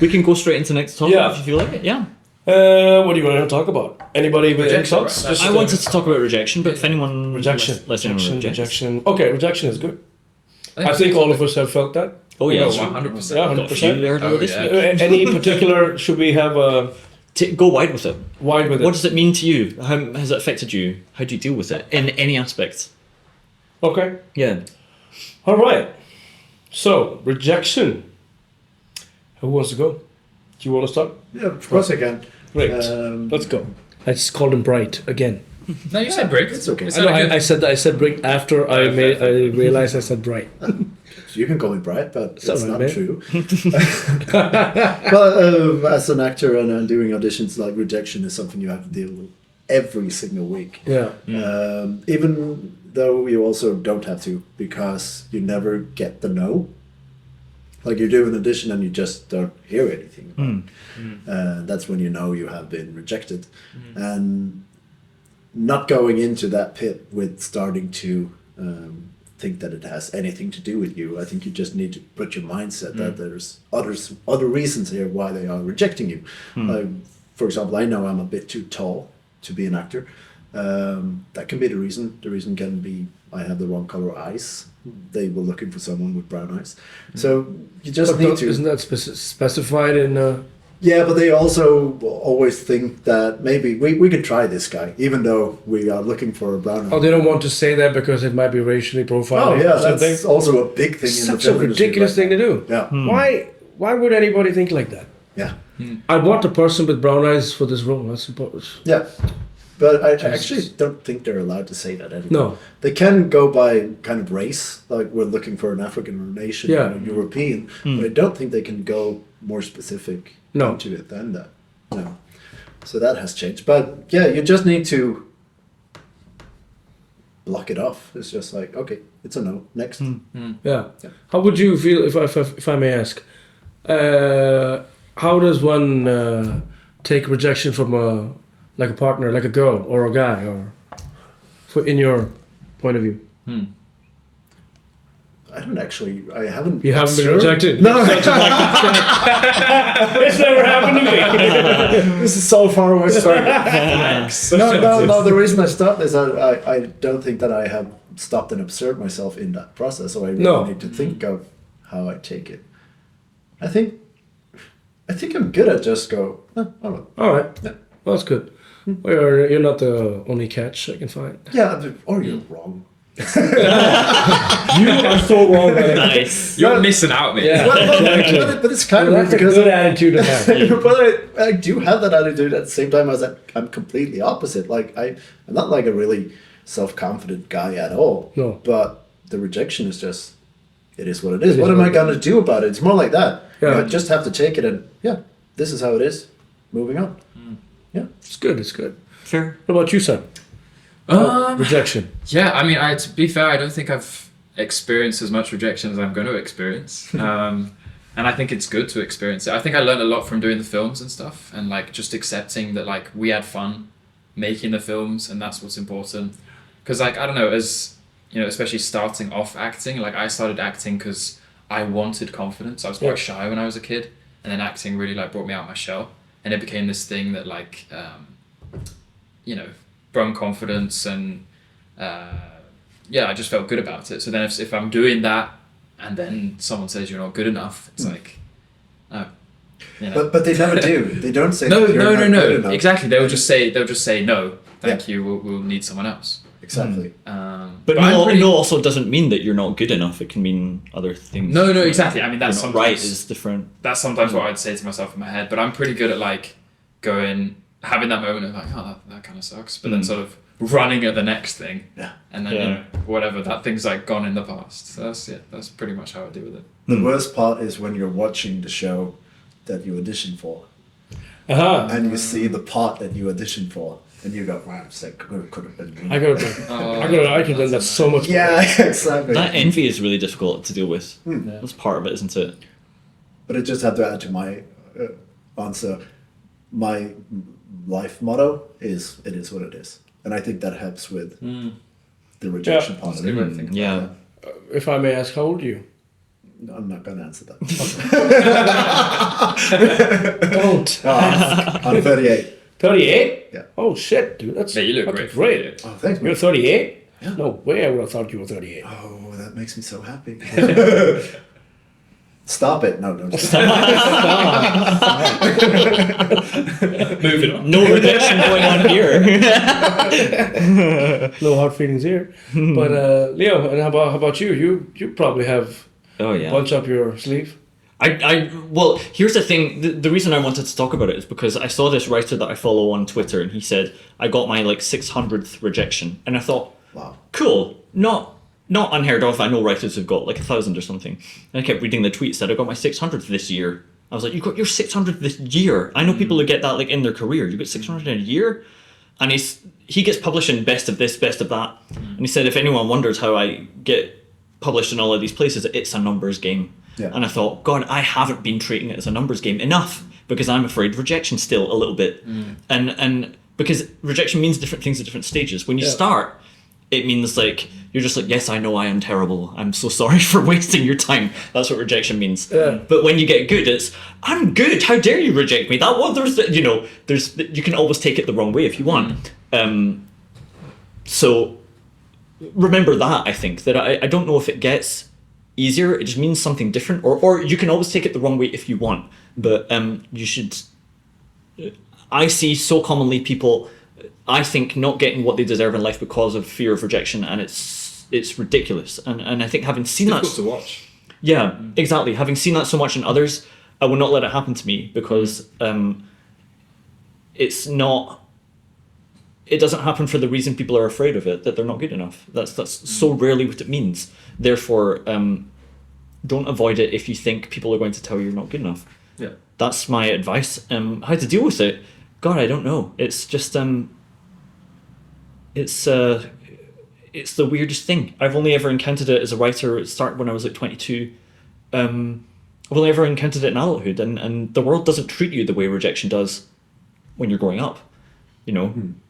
We can go straight into the next topic if you feel like it. Yeah. What do you want to talk about? Anybody with any thoughts? Right. I wanted to talk about rejection, but if anyone... Rejection. Okay, rejection is good. I think all of us have felt that. Oh, yeah. 100%. Yeah, 100%. Any particular... Should we have a... Go wide with it. Wide with it. What does it mean to you? How has it affected you? How do you deal with it in any aspect? Okay. Yeah. All right. So, rejection. Who wants to go? Do you want to start? Yeah, of course I can. Great. Let's go. I just called him Bright again. No, you said Brigt. It's okay. I said Bright after I realized I said Bright. So you can call me Bright, but It's that's all right, not man. true. But as an actor and doing auditions, like rejection is something you have to deal with every single week. Yeah. Even though you also don't have to, because you never get the no. Like you do an audition and you just don't hear anything. That's when you know you have been rejected. And not going into that pit with starting to think that it has anything to do with you. I think you just need to put your mindset that there's other reasons here why they are rejecting you. For example, I know I'm a bit too tall to be an actor. That can be the reason. The reason can be I have the wrong color eyes. They were looking for someone with brown eyes. So you just need to... Isn't that specified in... Yeah, but they also always think that maybe we could try this guy, even though we are looking for a brown eye. Oh, they don't want to say that because it might be racially profiled. Oh, yeah, that's also a big thing in the film industry. Such a ridiculous thing to do. Yeah. Why would anybody think like that? Yeah. I want a person with brown eyes for this role. That's important. Yeah. But I actually don't think they're allowed to say that anymore. No. They can go by kind of race, like we're looking for an African nation or a European, but I don't think they can go more specific into it than that. No. So that has changed. But yeah, you just need to block it off. It's just like, okay, it's a no. Next. Yeah. How would you feel, if I may ask, how does one take rejection from a partner, like a girl or a guy, or in your point of view? I haven't. You haven't been rejected? No. It's never happened to me. This is so far away. Sorry. No. The reason I stopped is I don't think that I have stopped and observed myself in that process. So I really need to think of how I take it. I think I'm good at just go. All right. Yeah. Well, that's good. Well, you're not the only catch I can find. Yeah, or you're wrong. You are so wrong. Nice. You're missing out, mate. Yeah. But it's kind of That's a good attitude to have. But I do have that attitude at the same time as I'm completely opposite. Like I'm not like a really self-confident guy at all. No. But the rejection is just, it is what it is. What am I going to do about it? It's more like that. Yeah. I just have to take it and this is how it is. Moving on. Yeah. It's good. Fair. What about you, son? Rejection. Yeah, I mean, to be fair, I don't think I've experienced as much rejection as I'm going to experience. And I think it's good to experience it. I think I learned a lot from doing the films and stuff, and like just accepting that like we had fun making the films, and that's what's important. Because like, I don't know, as you know, especially starting off acting, like I started acting because I wanted confidence. I was quite shy when I was a kid, and then acting really like brought me out of my shell, and it became this thing that like, you know, brought confidence, and I just felt good about it. So then if I'm doing that and then someone says you're not good enough, it's like, oh, you know. But they never do. They don't say no. Good enough. Exactly. They'll just say no, thank you. We'll need someone else. Exactly. But no also doesn't mean that you're not good enough. It can mean other things. No, exactly. I mean, that's sometimes right is different. That's sometimes what I'd say to myself in my head. But I'm pretty good at like having that moment of like, oh, that kind of sucks. But then sort of running at the next thing. Yeah. And then, you know, whatever, that thing's like gone in the past. So that's pretty much how I deal with it. The worst part is when you're watching the show that you auditioned for. And you see the part that you auditioned for. And you go, wow, it's like, could have been me. I could have done that so much better. Yeah, exactly. That envy is really difficult to deal with. That's part of it, isn't it? But I just have to add to my answer. My life motto is, it is what it is. And I think that helps with the rejection part of it. If I may ask, how old are you? I'm not going to answer that. Don't. I'm 38. 38? Yeah. Oh shit, dude, that's Yeah, you look fucking great. Oh, thanks, You're man. 38? Yeah. No way I would have thought you were 38. Oh, that makes me so happy. Stop it. No, don't. Moving on. No rejection going on here. No hard feelings here. But Leo, and how about you? You probably have Oh a yeah. bunch up your sleeve. Well, here's the thing. The reason I wanted to talk about it is because I saw this writer that I follow on Twitter, and he said I got my 600th rejection, and I thought, Wow. cool, not unheard of. I know writers have got 1,000 or something. And I kept reading the tweets that I got my 600th this year. I was like, you got your 600th this year? I know people who get that in their career. You got 600 in a year? And he gets published in Best of This, Best of That. And he said, if anyone wonders how I get published in all of these places, it's a numbers game. Yeah. And I thought, God, I haven't been treating it as a numbers game enough because I'm afraid rejection still a little bit. And because rejection means different things at different stages. When you start, it means you're just yes, I know I am terrible. I'm so sorry for wasting your time. That's what rejection means. Yeah. But when you get good, it's I'm good. How dare you reject me? There's you can always take it the wrong way if you want. So remember that. I think that I don't know if it gets easier. It just means something different, or you can always take it the wrong way if you want. But you should. I see so commonly people, I think, not getting what they deserve in life because of fear of rejection, and it's ridiculous. And I think having seen that, Difficult to watch. yeah, exactly. Having seen that so much in others, I will not let it happen to me because it's not. It doesn't happen for the reason people are afraid of it, that they're not good enough. That's so rarely what it means. Therefore, don't avoid it if you think people are going to tell you you're not good enough. Yeah. That's my advice. How to deal with it? God, I don't know. It's just it's the weirdest thing. I've only ever encountered it as a writer. It started when I was 22. I've only ever encountered it in adulthood, and the world doesn't treat you the way rejection does when you're growing up.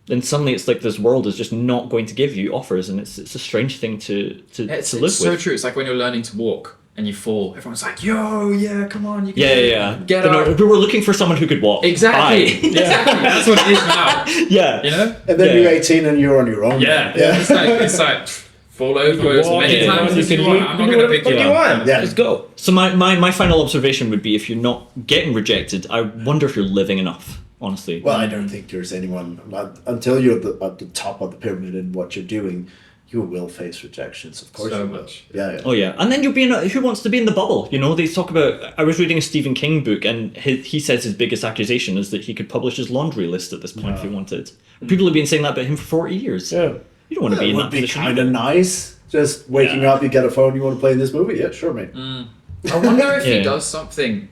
And suddenly it's this world is just not going to give you offers, and it's a strange thing to live It's with. so true. It's like when you're learning to walk and you fall. Everyone's like, "Yo, yeah, come on, you can Yeah. get You know, up." we were looking for someone who could walk. Exactly. Bye. Exactly. That's what it is now. Yeah. You know? And then Yeah. you're 18 and you're on your own. Yeah. Yeah. It's like fall over as walk, many yeah, times you as you can want. leave, I'm not do going to pick whatever you you up. want. Yeah. Let's go. So my final observation would be, if you're not getting rejected, I wonder if you're living enough, honestly. Well, I don't think there's anyone until you're at the top of the pyramid in what you're doing. You will face rejections, of course. So you will. much. Yeah. Oh yeah, and then you'll be who wants to be in the bubble? They talk about. I was reading a Stephen King book, and he says his biggest accusation is that he could publish his laundry list at this point if he wanted. People have been saying that about him for 40 years. Yeah. You don't want to be It in would that be position. kind of nice. Just waking up, you get a phone, you want to play in this movie? Yeah, sure, mate. I wonder if Yeah. he does something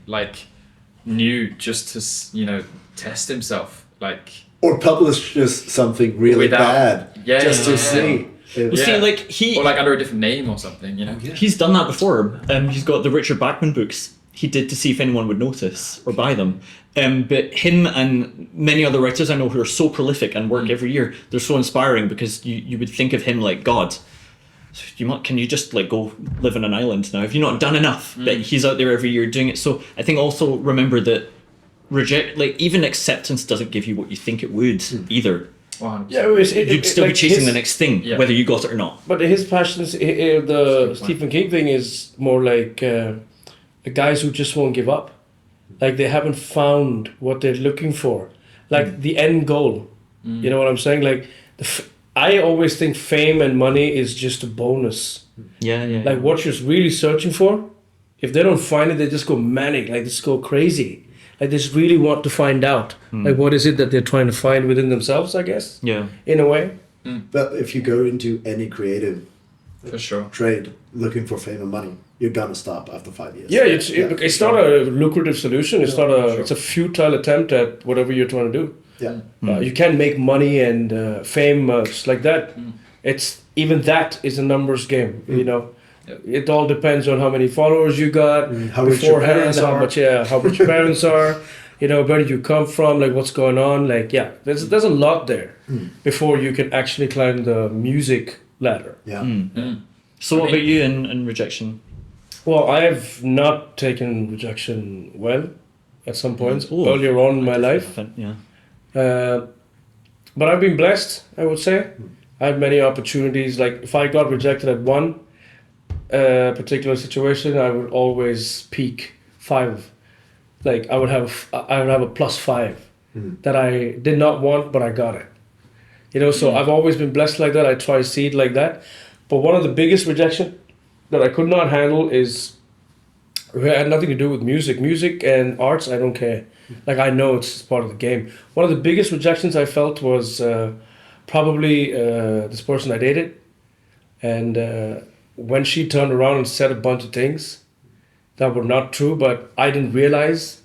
new just to test himself. Or publish just something really Without- bad. Yeah, just to yeah, see. Well, Yeah. see, Or under a different name or something, you know? he's done that before. He's got the Richard Bachman books. He did to see if anyone would notice or buy them. But him and many other writers I know who are so prolific and work every year, they're so inspiring because you would think of him like God. Can you just go live on an island now? Have you not done enough? But he's out there every year doing it. So I think also remember that even acceptance doesn't give you what you think it would either. 100%. Yeah, You'd still be chasing the next thing, Yeah. whether you got it or not. But his passions, the Stephen King thing is more like the guys who just won't give up. They haven't found what they're looking for. The end goal. You know what I'm saying? I always think fame and money is just a bonus. Yeah. What you're really searching for, if they don't find it, they just go manic. They just go crazy. They just really want to find out. What is it that they're trying to find within themselves, I guess, Yeah. in a way. But if you go into any creative For sure. trade looking for fame and money, you're gonna stop after 5 years. Yeah, it's not a lucrative solution. It's not a. sure. It's a futile attempt at whatever you're trying to do. Yeah. You can't make money and fame just like that. It's even that is a numbers game. Yep. It all depends on how many followers you got How rich your beforehand, parents how are. much how rich your parents are. Where you come from, what's going on. There's a lot there before you can actually climb the music ladder. Yeah. So what about you in rejection? Well, I have not taken rejection well at some points Ooh. earlier on in my life. Yeah. But I've been blessed, I would say. I had many opportunities. Like if I got rejected at one particular situation, I would always peak 5. Like I would have a +5 that I did not want, but I got it. You know, so I've always been blessed like that. I try to see it like that. But one of the biggest rejection that I could not handle it had nothing to do with music. Music and arts, I don't care. Like I know it's part of the game. One of the biggest rejections I felt was probably this person I dated, and when she turned around and said a bunch of things that were not true, but I didn't realize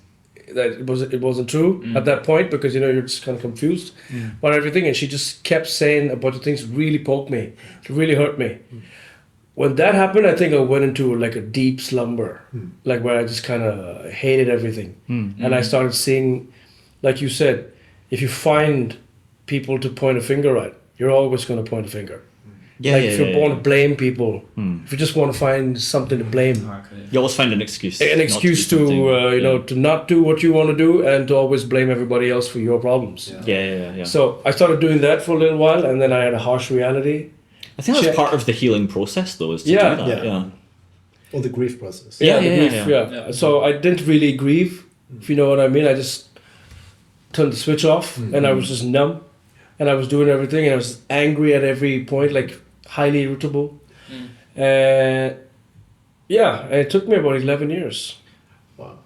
that it wasn't true at that point, because you know you're just kind of confused about everything, and she just kept saying a bunch of things, really poked me, it really hurt me. When that happened, I think I went into like a deep slumber, like where I just kind of hated everything. And I started seeing, like you said, if you find people to point a finger at, you're always going to point a finger. Yeah, Like yeah, if you yeah, want yeah. to blame people, if you just want to find something to blame, You always find an excuse. an not to excuse do to, something. you know, to not do what you want to do and to always blame everybody else for your problems. Yeah. So I started doing that for a little while, and then I had a harsh reality. I think that's check. part of the healing process, though, is to Yeah. do that. Yeah. Or the grief process. Yeah, the yeah, grief, yeah. So I didn't really grieve, if you know what I mean. I just turned the switch off, and I was just numb, and I was doing everything, and I was angry at every point, like highly irritable. And it took me about 11 years. Wow.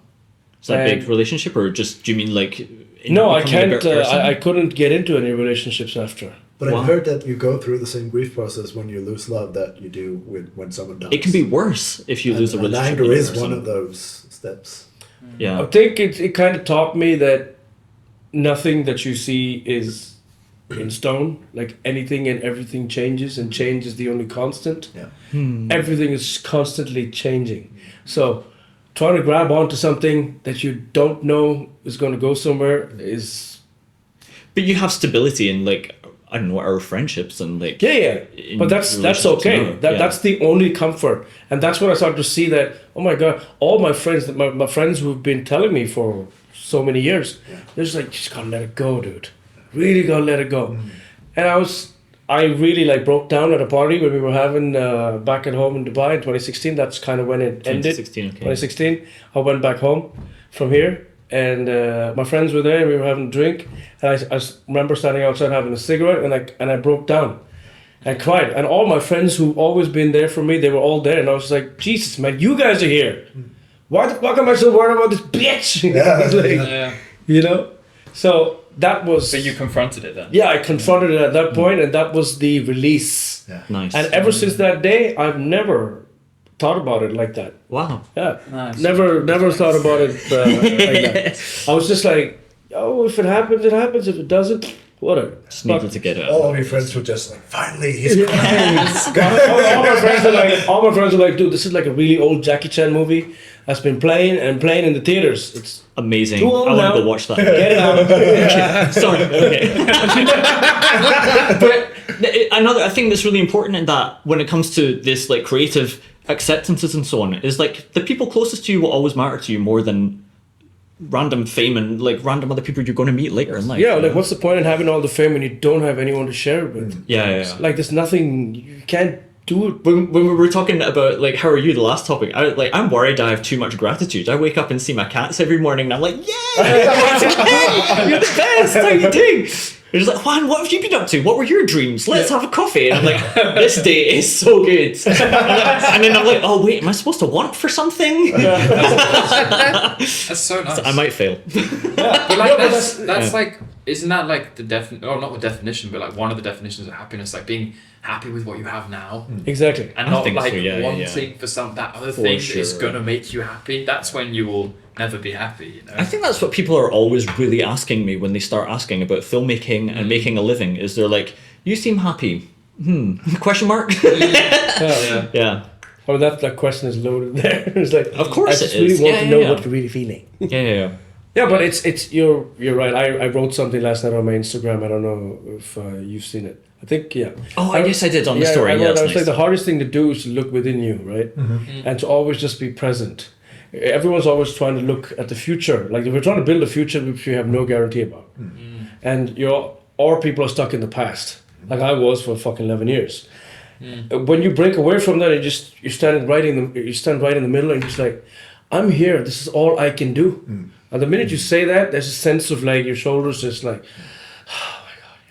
Is that a And- big relationship, or just do you mean like? in No, I becoming a can't. better person? I couldn't get into any relationships after. But Wow. I've heard that you go through the same grief process when you lose love that you do when someone dies. It can be worse if you lose a and relationship. anger with a is person. one of those steps. Yeah. I think it kind of taught me that nothing that you see is in stone. Like anything and everything changes, and change is the only constant. Yeah. Everything is constantly changing. So trying to grab onto something that you don't know is going to go somewhere is... But you have stability in, like, I don't know, our friendships and like. Yeah. in But that's relationships okay. now. That's the only comfort. And that's when I started to see that, oh my God, all my friends, my friends who've been telling me for so many years, they're just like, just gotta let it go, dude. Really gotta let it go. And I really like broke down at a party when we were having back at home in Dubai in 2016. That's kind of when it ended. 2016, okay. 2016. I went back home from here, and my friends were there, and we were having a drink. And I remember standing outside having a cigarette, and I broke down. I cried. And all my friends who've always been there for me, they were all there. And I was like, Jesus, man, you guys are here. Why the fuck am I so worried about this bitch? It's like, you know? So that was... So you confronted it then? Yeah, I confronted it at that point, and that was the release. Yeah. Nice. And ever since that day, I've never thought about it like that. Wow. Yeah, Nice. never thought about it like that. I was just like, oh, if it happens, it happens. If it doesn't, whatever. Just needed to get it out. All of your friends were just like, finally, he's all my friends are like, dude, this is like a really old Jackie Chan movie that's been playing in the theaters. It's Amazing. Too I old want now. to go watch that. get it out. Sorry. Okay. But another, I think that's really important in that when it comes to this like creative acceptances and so on, is like the people closest to you will always matter to you more than random fame and like random other people you're going to meet later in life. Yeah, you like know? what's the point in having all the fame when you don't have anyone to share it with? Yeah. Like there's nothing, you can't do it. When we were talking about like how are you the last topic, I'm worried I have too much gratitude. I wake up and see my cats every morning and I'm like, yeah, you're the best, how you doing? They're just like, Juan, what have you been up to? What were your dreams? Let's have a coffee. And I'm like, this day is so good. And then I'm like, oh wait, am I supposed to want for something? That's so nice. I might fail. But like that's like, isn't that like the not the definition, but like one of the definitions of happiness, like being happy with what you have now, Exactly. and I not think so, like yeah, wanting for that other thing that is sure. gonna make you happy. That's when you will never be happy. You know. I think that's what people are always really asking me when they start asking about filmmaking and making a living. Is they're like, you seem happy? Question mark? Yeah. Yeah. Or that question is loaded there. It's like, Of course I just it really is. want Yeah, to know yeah. what you're really feeling. Yeah. Yeah, but it's you're right. I wrote something last night on my Instagram. I don't know if you've seen it. I think, yeah. Oh, I guess I did on the story. I Yeah, was that's like, nice. the hardest thing to do is to look within you, right? And to always just be present. Everyone's always trying to look at the future. Like, if we're trying to build a future which we have no guarantee about. And or people are stuck in the past. Like I was for fucking 11 years. When you break away from that, you stand right in the middle and you're just like, I'm here. This is all I can do. And the minute you say that, there's a sense of like your shoulders just like,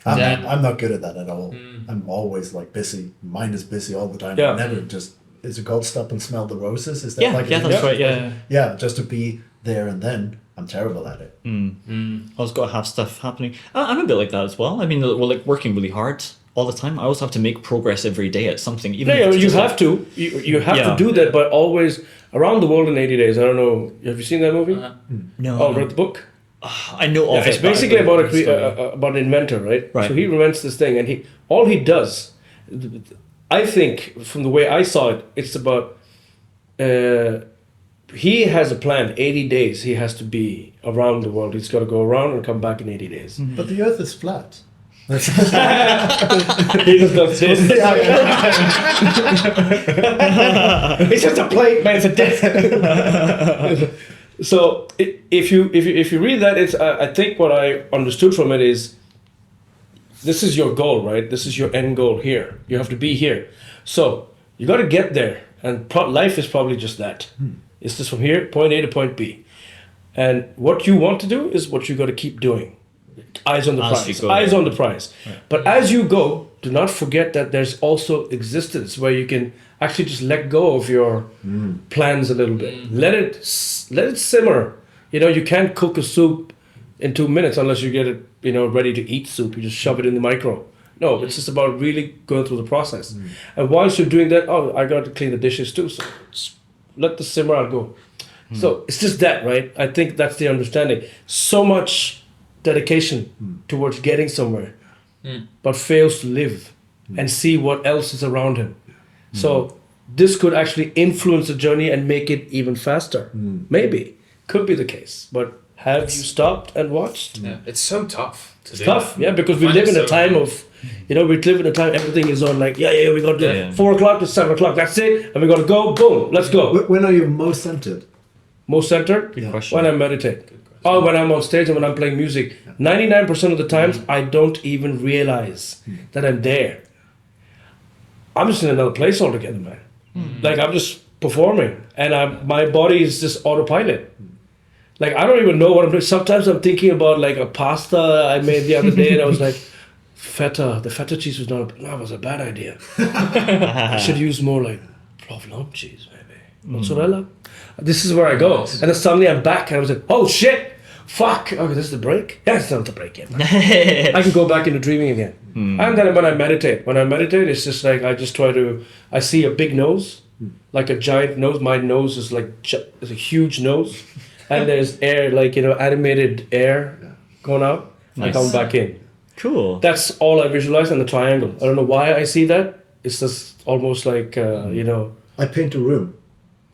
I'm not good at that at all. I'm always like busy. Mind is busy all the time. Yeah. I never just, is it called stop and smell the roses? Is that Yeah, like yeah, that's right. Yeah. Yeah, just to be there and then. I'm terrible at it. Always got to have stuff happening. I'm a bit like that as well. I mean, we're like working really hard all the time. I also have to make progress every day at something. Even yeah, if it's you just have to. You have Yeah. to do that, but always around the world in 80 days. I don't know. Have you seen that movie? no. Oh, read the book. I know of Yeah, it. it's but I basically don't know about the story. about an inventor, right? Right. So he invents this thing, and all he does, I think, from the way I saw it, it's about. He has a plan. 80 days. He has to be around the world. He's got to go around and come back in 80 days. But the earth is flat. He just does this. It's just a plate, man. It's a disc. So if you read that, it's I think what I understood from it is, this is your goal, right? This is your end goal here. You have to be here. So you got to get there, and life is probably just that. It's just from here, point A to point B, and what you want to do is what you got to keep doing. Eyes on the As prize. you go, Eyes yeah. on the prize. But as you go, do not forget that there's also existence where you can actually just let go of your plans a little bit. Let it simmer. You know, you can't cook a soup in 2 minutes unless you get it, ready to eat soup. You just shove it in the micro. No, it's just about really going through the process. And whilst you're doing that, I got to clean the dishes too. So just let the simmer out go. So it's just that, right? I think that's the understanding. So much dedication towards getting somewhere, but fails to live and see what else is around him. So this could actually influence the journey and make it even faster. Maybe. Could be the case. But have you stopped and watched? Yeah, it's so tough. It's tough, yeah, because we I live in find a it so time hard. of, we live in a time everything is on like, we got to do Yeah. 4 o'clock to 7 o'clock, that's it, and we got to go, boom, let's go. When are you most centered? Most centered? Good question. When I meditate. Or when I'm on stage and when I'm playing music. 99% of the times, I don't even realize that I'm there. I'm just in another place altogether, man. Like, I'm just performing, and my body is just autopilot. Like, I don't even know what I'm doing. Sometimes I'm thinking about, like, a pasta I made the other day, and I was like, the feta cheese was that was a bad idea. I should use more, like, provolone cheese, maybe. Mozzarella. This is where I go. And then suddenly I'm back, and I was like, oh, shit. Fuck. Okay, this is the break? Yeah, it's not the break yet. I can go back into dreaming again. And then when I meditate, it's just like I see a big nose, like a giant nose. My nose is like it's a huge nose, and there's air, like animated air going out. I come back in. Cool. That's all I visualize, and the triangle. I don't know why I see that. It's just almost like I paint a room,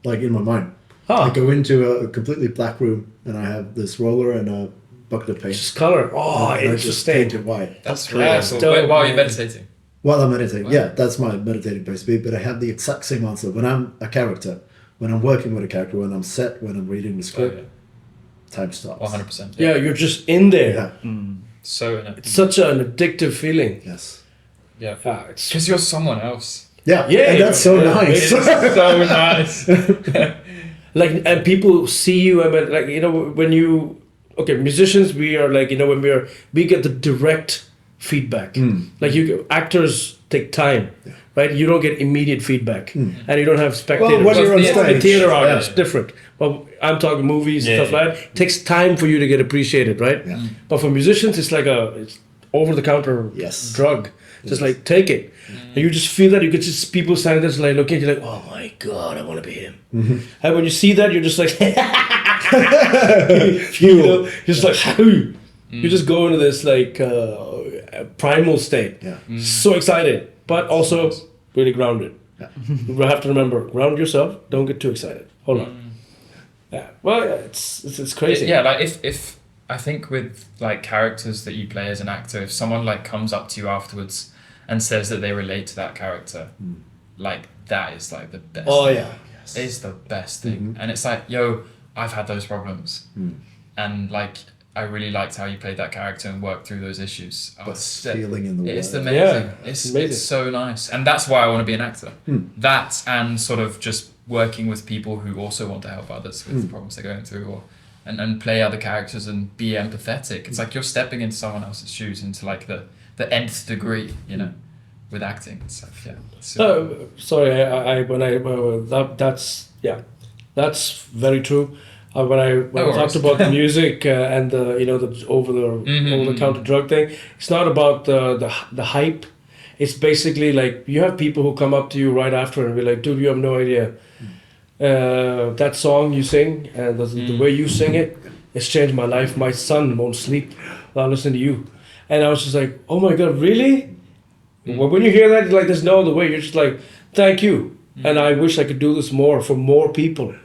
like in my mind. I go into a completely black room and I have this roller and a bucket of paint. just color. Oh, And I just interesting. paint it white. That's really really cool. cool. While you're meditating. While I'm meditating, yeah, that's my meditating place. But I have the exact same answer. When I'm a character, when I'm working with a character, when I'm set, when I'm reading the script, time stops. 100%. Yeah, you're just in there. Yeah. So in it. It's such an addictive feeling. Yes. Yeah. It's Because you're someone else. Yeah. Yeah, And that's so yeah, nice. So nice. like, and people see you. I mean, like, when you, musicians, we are like, when we get the direct feedback. Like actors take time, right? You don't get immediate feedback, and you don't have spectators. Well, when you're on Yeah, stage, The theater yeah. artist, different. But I'm talking movies and Yeah, stuff like that. It takes time for you to get appreciated, right? Yeah. But for musicians, it's like it's over the counter Yes. drug. Just like take it, and you just feel that. You could just people standing there like looking at you like, oh my god, I want to be him. And when you see that, you're just like, just like you just go into this like primal state. Yeah. So excited, but also really grounded. You have to remember, ground yourself. Don't get too excited. Hold on. Yeah. Well, it's crazy. Yeah, like if I think with like characters that you play as an actor, if someone like comes up to you afterwards and says that they relate to that character, like that is like the best. Oh thing. yeah. It's the best thing, and it's like, yo, I've had those problems, and like I really liked how you played that character and worked through those issues. But feeling in the It's world. amazing. Yeah, It's amazing. it's so nice, and that's why I want to be an actor. That and sort of just working with people who also want to help others with the problems they're going through, or and play other characters and be empathetic. It's like you're stepping into someone else's shoes into like the nth degree, you know, with acting. It's like, yeah. It's super Sorry, that's very true. When I worries. talked about the music and the the over the counter drug thing, it's not about the hype. It's basically like you have people who come up to you right after and be like, dude, you have no idea. That song you sing and the way you sing it, it's changed my life. My son won't sleep while listening to you. And I was just like, oh my God, really? Well, when you hear that, like, there's no other way. You're just like, thank you. And I wish I could do this more for more people.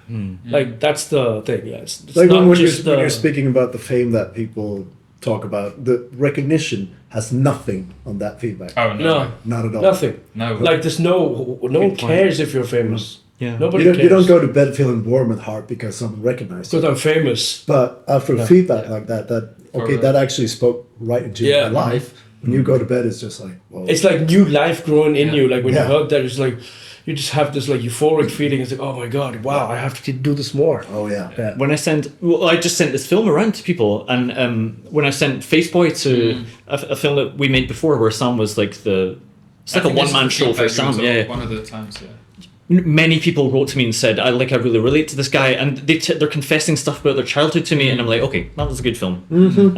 Like, that's the thing. Yeah, it's Like not when just you're speaking about the fame that people talk about, the recognition has nothing on that feedback. Oh no, Not at all. nothing. no. Like, there's no one point. cares if you're famous. Yeah. Nobody You cares. don't go to bed feeling warm at heart because someone recognized you. Because I'm famous. But after feedback like that, that actually spoke right into Yeah. my life. When you go to bed, it's just like, whoa. It's like new life growing in you. Like when Yeah. you heard that, it's like you just have this like euphoric feeling. It's like, oh my God, wow, I have to do this more. Oh yeah. When I just sent this film around to people, and when I sent Faceboy to a film that we made before, where Sam was like it's like a one-man show for Sam. Yeah, One of the times, yeah. many people wrote to me and said, I really relate to this guy, and they're confessing stuff about their childhood to me, and I'm like, okay, that was a good film.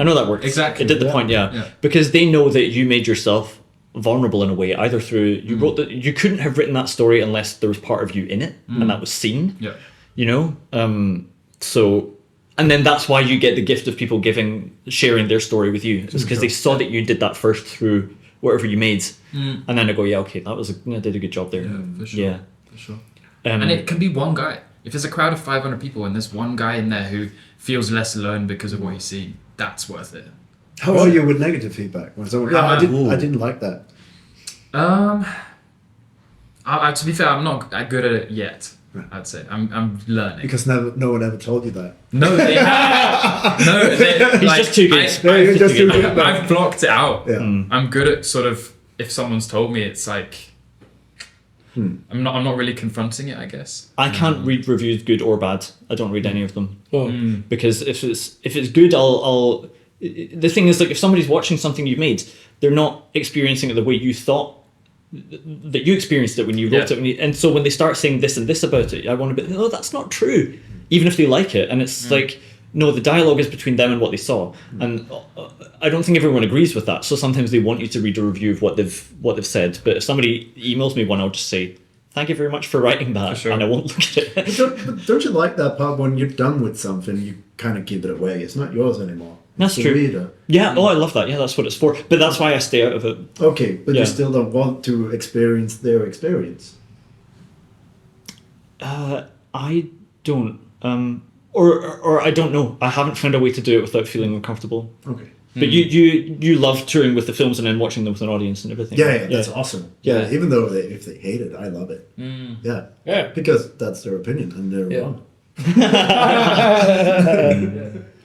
I know that worked. Exactly. It did the point, yeah. Because they know that you made yourself vulnerable in a way, either through you wrote that you couldn't have written that story unless there was part of you in it, and that was seen. Yeah. You know, so. And then that's why you get the gift of people sharing their story with you. It's because they saw that you did that first through whatever you made, and then they go, yeah, okay, I did a good job there. Yeah, for sure. Yeah. For sure. And it can be one guy. If there's a crowd of 500 people and there's one guy in there who feels less alone because of what he's seen, that's worth it. How are you with negative feedback? When someone, I didn't like that. To be fair, I'm not good at it yet. I'd say I'm learning. Because no one ever told you that. No, they have. No, He's just too good. You're just too good. I've blocked it out. Yeah. I'm good at sort of, if someone's told me, it's like I'm not really confronting it, I guess. I can't read reviews, good or bad. I don't read any of them Oh. because if it's good, I'll. The thing is, like, if somebody's watching something you've made, they're not experiencing it the way you thought that you experienced it when you wrote it, and so when they start saying this and this about it, I want to be, no, that's not true, even if they like it, and it's like, no, the dialogue is between them and what they saw, and I don't think everyone agrees with that. So sometimes they want you to read a review of what they've said, but if somebody emails me one, I'll just say, thank you very much for writing that, and I won't look at it. But don't you like that part when you're done with something, you kind of give it away? It's not yours anymore. That's It's true. the reader. Yeah, I love that. Yeah, that's what it's for. But that's why I stay out of it. Okay, but Yeah. you still don't want to experience their experience. I don't. Or I don't know. I haven't found a way to do it without feeling uncomfortable. Okay. But you love touring with the films and then watching them with an audience and everything. Yeah, that's awesome. Yeah. Even though if they hate it, I love it. Yeah. Yeah. Because that's their opinion and they're Yeah. wrong.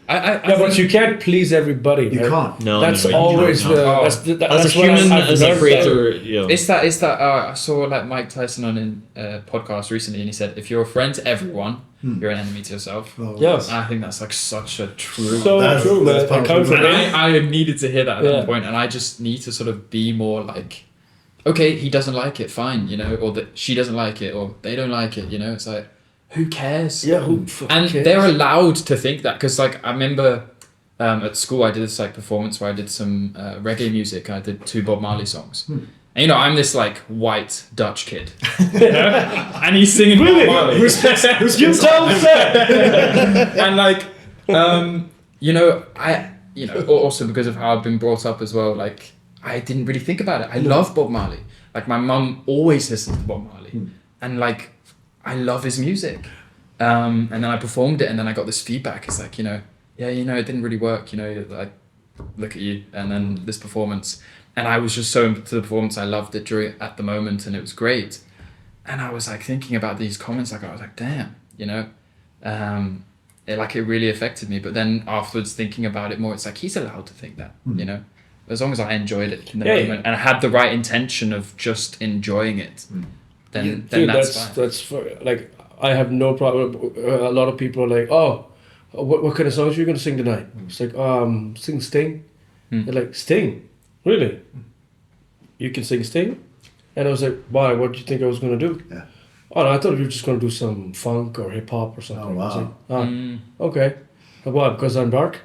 Yeah, but you can't please everybody. You right? can't. No, That's no, always no. the. That's As a what human, I've as a learned creator, yeah. It's that I saw like Mike Tyson on a podcast recently, and he said, if you're a friend to everyone, you're an enemy to yourself. Oh, Yes. And I think that's like such a true. So That's- true, man. that's I come from And there. I needed to hear that at Yeah. that point, and I just need to sort of be more like, okay, he doesn't like it, fine, you know, or that she doesn't like it, or they don't like it, you know. It's like, who cares? Yeah, who fucking And cares? they're allowed to think that, because like I remember at school I did this like performance where I did some reggae music. I did 2 Bob Marley songs. And you know, I'm this like white Dutch kid, you know? And he's singing Bob Marley. You tell me that. And like, you know, also because of how I've been brought up as well, like I didn't really think about it. I love Bob Marley. Like my mum always listened to Bob Marley, and like I love his music. And then I performed it, and then I got this feedback. It's like, you know, yeah, you know, it didn't really work. You know, like look at you, and then this performance. and I was just so into the performance. I loved it at the moment, and it was great. And I was like thinking about these comments, like I was like, damn, you know, it really affected me. But then afterwards, thinking about it more, it's like he's allowed to think that, you know, as long as I enjoyed it in the moment and I had the right intention of just enjoying it, then Dude, that's fine. that's for, like, I have no problem. A lot of people are like, oh, what kind of songs are you gonna sing tonight? It's like, sing Sting. They're like, Sting, really? You can sing Sting? And I was like, why? What did you think I was gonna do? Yeah. Oh no, I thought you were just gonna do some funk or hip hop or something. Oh, wow. I was like, okay. Why? Because I'm dark?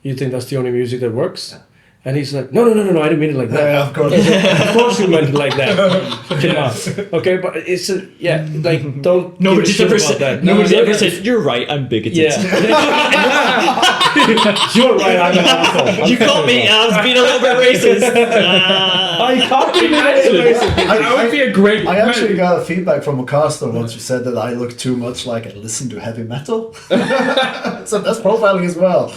You think that's the only music that works? Yeah. And he's like, no, I didn't mean it like that. Yeah, of course. Of course you meant it like that. Come on. Okay, but it's like, don't Nobody's give a ever shit about said. that. Nobody's No, ever yeah. said you're right. I'm bigoted. Yeah. You're right, I'm an asshole. You caught me. I was being a little bit racist. I caught you racist. That would be a great. I actually got a feedback from a caster once who said that I look too much like I listen to heavy metal. So that's profiling as well.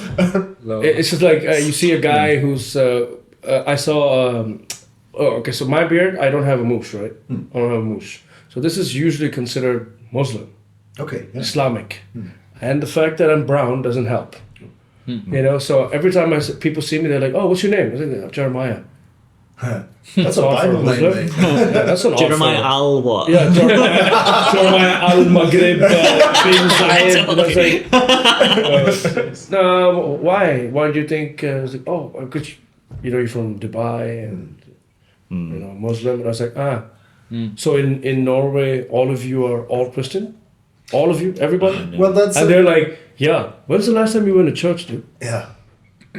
It's just like you see a guy who's. I saw. Okay, so my beard, I don't have a mousse, right? I don't have a mousse. So this is usually considered Muslim, Okay. Yeah. Islamic, and the fact that I'm brown doesn't help. You know, so every time people see me, they're like, "Oh, what's your name?" I say, Jeremiah. That's a Bible name. Muslim. Yeah, that's an Jeremiah awful- Al what? Yeah, Jeremiah Al Maghrib bin Zayed. And I was like, no, why? Why do you think? I was like, oh, because you're from Dubai and you know Muslim. And I was like, so in Norway, all of you are all Christian, all of you, everybody. Well, that's And they're like, yeah. When's the last time you went to church, dude? yeah.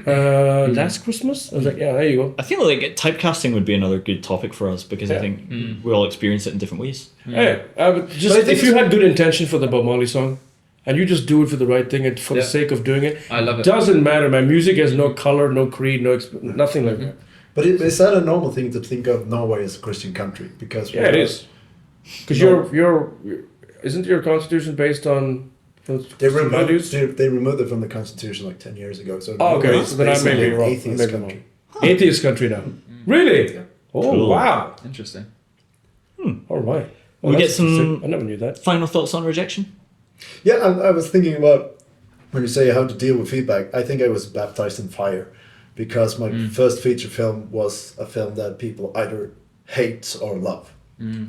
Last Christmas. I was like, yeah, there you go. I feel like typecasting would be another good topic for us because I think we all experience it in different ways. Hey, just But I think if you it's- had good intention for the Bob Marley song, and you just do it for the right thing and for the sake of doing it, I love it. doesn't matter. My music has no color, no creed, nothing like that. But is that a normal thing to think of Norway as a Christian country? Because Yeah, it is. Because you're isn't your constitution based on They values? they removed it from the constitution like 10 years ago. So Oh, okay, Norway is so then I may basically be an wrong. atheist Maybe country. wrong. Atheist country now. Really? Oh Cool. wow! Interesting. All right. We get that's some- interesting. I never knew that. Final thoughts on rejection? Yeah, I was thinking about when you say how to deal with feedback. I think I was baptized in fire because my first feature film was a film that people either hate or love.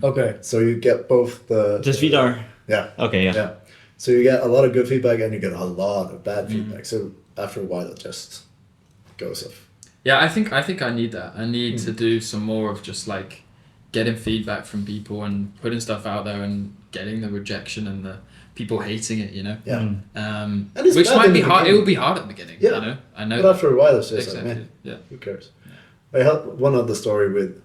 Okay. So you get both the Does Vidar? yeah. Okay, yeah. Yeah. So you get a lot of good feedback and you get a lot of bad feedback. So after a while, it just goes off. Yeah, I think I need that. I need to do some more of just like getting feedback from people and putting stuff out there and getting the rejection and the people hating it, you know. Yeah. And it's which bad might in be the hard. It beginning. will be hard at the beginning. Yeah. You know. I know. But after a while, it's just Exactly. like, man, Yeah. who cares? I had one other story with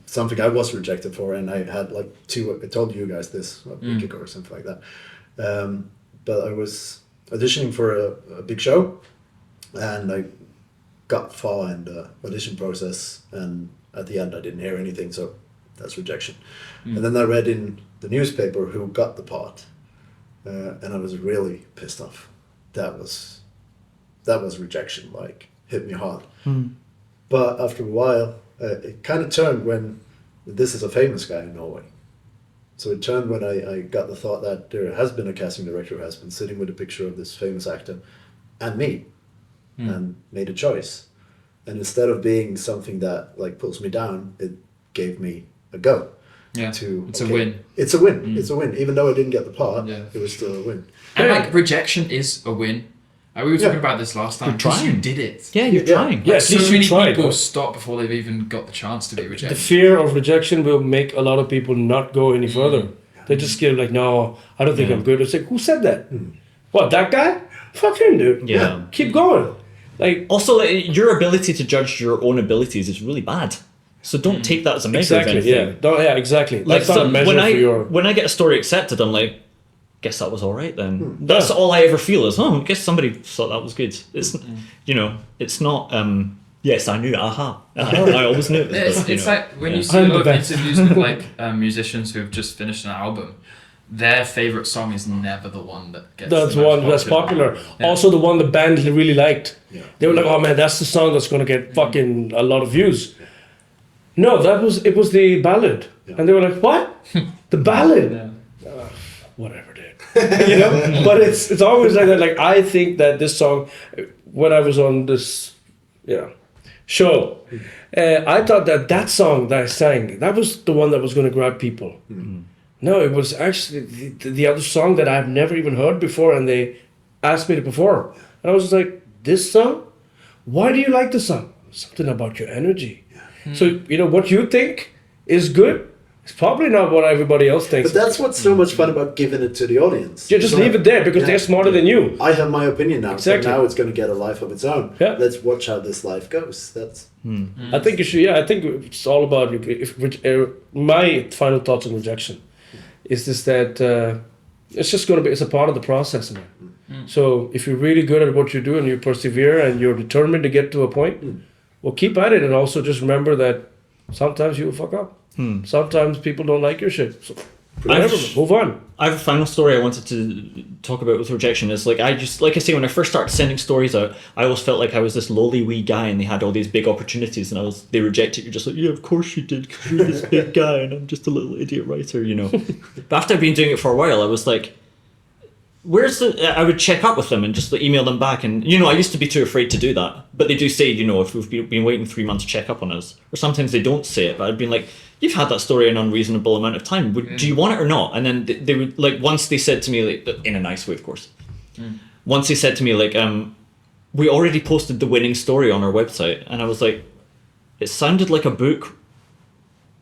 something I was rejected for, and I had like two. I told you guys this a week ago or something like that. But I was auditioning for a big show, and I got far in the audition process, and at the end I didn't hear anything, so that's rejection. And then I read in the newspaper who got the part, and I was really pissed off. That was rejection, like hit me hard. But after a while, it kind of turned when this is a famous guy in Norway. So it turned when I got the thought that there has been a casting director who has been sitting with a picture of this famous actor and me and made a choice. And instead of being something that like pulls me down, it gave me a go. Yeah. To, It's a win. It's a win. It's a win. Even though I didn't get the part, Yeah. it was still a win. And like rejection is a win. We were talking Yeah. about this last time. You're 'Cause you trying. did it. Yeah, you're Yeah. trying. Yeah, Like, at so least you many tried. people stop before they've even got the chance to be The rejected. fear of rejection will make a lot of people not go any further. They just get like, no, I don't think I'm good. It's like, who said that? What, that guy? Fuck him, dude. Yeah. Keep going. Like, Also, like, your ability to judge your own abilities is really bad. So don't take that as a measure exactly, of anything. yeah. Yeah, exactly. Like That's not a measure when I for your... when I get a story accepted, I'm like, guess that was all right then. That's all I ever feel is, oh, I guess somebody thought that was good. It's you know, it's not. Yes, I knew. Aha! I always knew. It was It's, good, you it's know. like when Yeah. you see a I'm lot the of best. interviews with like musicians who've just finished an album, their favorite song is never the one that gets. That's the most one that's popular. Yeah. Also, the one the band really liked. Yeah. They were like, "Oh man, that's the song that's gonna get fucking a lot of views." No, it was the ballad, and they were like, "What? The ballad? Whatever, dude." You know. But it's always like that. Like I think that this song, when I was on this, show, I thought that song that I sang, that was the one that was going to grab people. Mm-hmm. No, it was actually the other song that I've never even heard before, and they asked me to perform, and I was just like, "This song? Why do you like the song?" Something about your energy. So, what you think is good, it's probably not what everybody else thinks. But that's what's so much fun about giving it to the audience. Yeah, just leave it there because they're smarter than you. I have my opinion now, Exactly. so now it's going to get a life of its own. Yeah. Let's watch how this life goes. That's. I think you should, I think it's all about, my final thoughts on rejection is this that it's just going to be, it's a part of the process, man. So if you're really good at what you do and you persevere and you're determined to get to a point, well, keep at it, and also just remember that sometimes you will fuck up. Sometimes people don't like your shit. So whatever, move on. I have a final story I wanted to talk about with rejection. Is like I say, when I first started sending stories out, I always felt like I was this lowly wee guy, and they had all these big opportunities, and they rejected. You're just like, yeah, of course you did, because you're this big guy, and I'm just a little idiot writer, But after I've been doing it for a while, I was like, I would check up with them and just email them back, and I used to be too afraid to do that, but they do say, if we've been waiting 3 months, check up on us, or sometimes they don't say it, but I'd been like, you've had that story an unreasonable amount of time, do you want it or not? And then they would, like, once they said to me, like, in a nice way, of course, once they said to me, like, we already posted the winning story on our website, and I was like, it sounded like a book,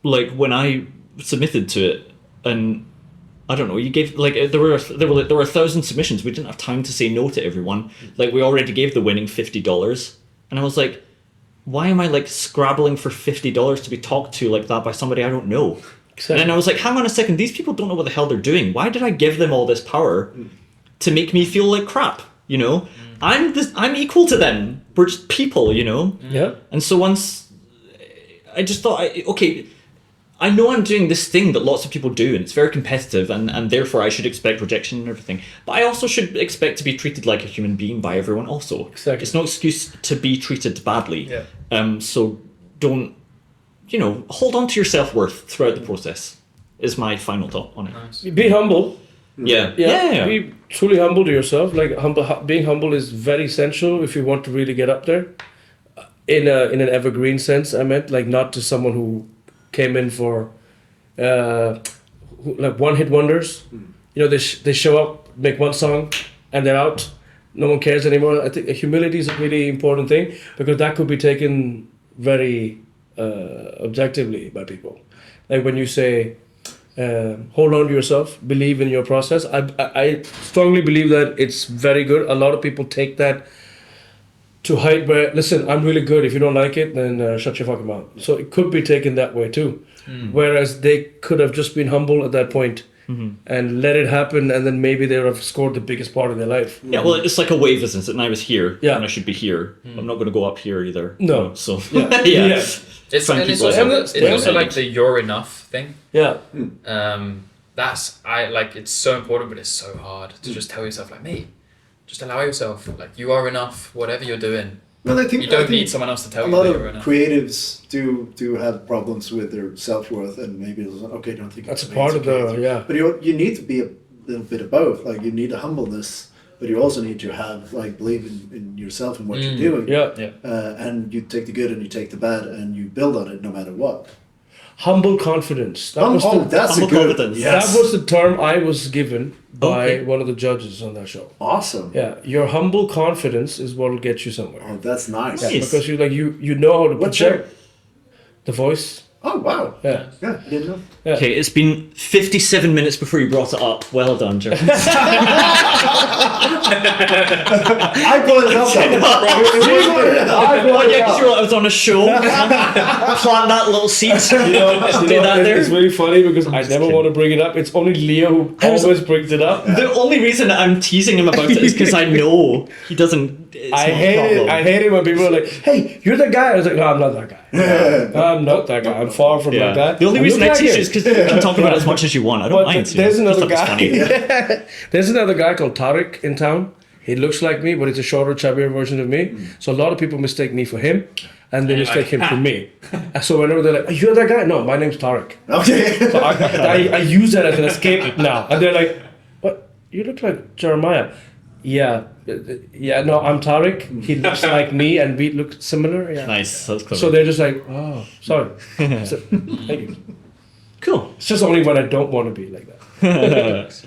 like when I submitted to it, and I don't know, you gave, like, there were 1,000 submissions. We didn't have time to say no to everyone. Like, we already gave the winning $50. And I was like, why am I, like, scrabbling for $50 to be talked to like that by somebody I don't know? Exactly. And then I was like, hang on a second, these people don't know what the hell they're doing. Why did I give them all this power to make me feel like crap, I'm equal to them. We're just people, Yeah. And so once I just thought, I know I'm doing this thing that lots of people do, and it's very competitive, and therefore I should expect rejection and everything. But I also should expect to be treated like a human being by everyone also. Exactly. It's no excuse to be treated badly. Yeah. So don't, hold on to your self-worth throughout the process, is my final thought on it. Nice. Be humble. Yeah. Be truly humble to yourself. Like being humble is very essential if you want to really get up there. In an evergreen sense, I meant, like, not to someone who came in for like one-hit wonders. They show up, make one song, and they're out. No one cares anymore. I think humility is a really important thing, because that could be taken very objectively by people. Like when you say, hold on to yourself, believe in your process. I strongly believe that it's very good. A lot of people take that to hide, where, listen, I'm really good. If you don't like it, then shut your fucking mouth. So it could be taken that way too. Whereas they could have just been humble at that point and let it happen, and then maybe they would have scored the biggest part of their life. Yeah, well, it's like a wave, isn't it? And I was here, Yeah. and I should be here. I'm not going to go up here either. No. So, Yeah. yeah. It's Thank you also, both. it's also like the you're enough thing. Yeah. It's so important, but it's so hard to just tell yourself, like, mate, just allow yourself, like, you are enough, whatever you're doing. Well, I think You don't need someone else to tell a you lot that of you're enough. creatives do have problems with their self-worth, and maybe it's like, okay, don't think That's it's a part it's of okay. the, yeah. But you need to be a little bit of both. Like, you need a humbleness, but you also need to have, like, believe in yourself and what you're doing. Yeah. And you take the good and you take the bad, and you build on it no matter what. Humble confidence. That was That's a humble good. confidence. Yes. That was the term I was given by Okay. one of the judges on that show. Awesome. Yeah, your humble confidence is what will get you somewhere. Oh, that's nice. Yeah, Nice. because you know how to What's project the voice. Oh, wow. Yeah. Yeah, I didn't know. Okay, it's been 57 minutes before you brought it up. Well done, Jeff. I brought it up. Oh, yeah, because I was on a show. Plant that little seed. Do that there. It's really funny because I never want to bring it up. It's only Leo who always brings it up. The only reason I'm teasing him about it is because I know he doesn't. I hate it when people are like, "Hey, you're the guy." I was like, "No, I'm not that guy. I'm not that guy. I'm far from that guy." The only I'm reason I looking tease at you is because you can talk about it as much as you want. I don't But mind. there's I another thought it was guy. funny. There's another guy called Tariq in town. He looks like me, but it's a shorter, chubbier version of me. So a lot of people mistake me for him, and they mistake him for me. And so whenever they're like, "You're that guy?" No, my name's Tarek. Okay. So I use that as an escape now. And they're like, "What? You look like Jeremiah." Yeah. No, I'm Tarek. He looks like me, and we look similar. Yeah. Nice. That's clever. So they're just like, "Oh, sorry." So, thank you. cool. It's just only when I don't want to be like that.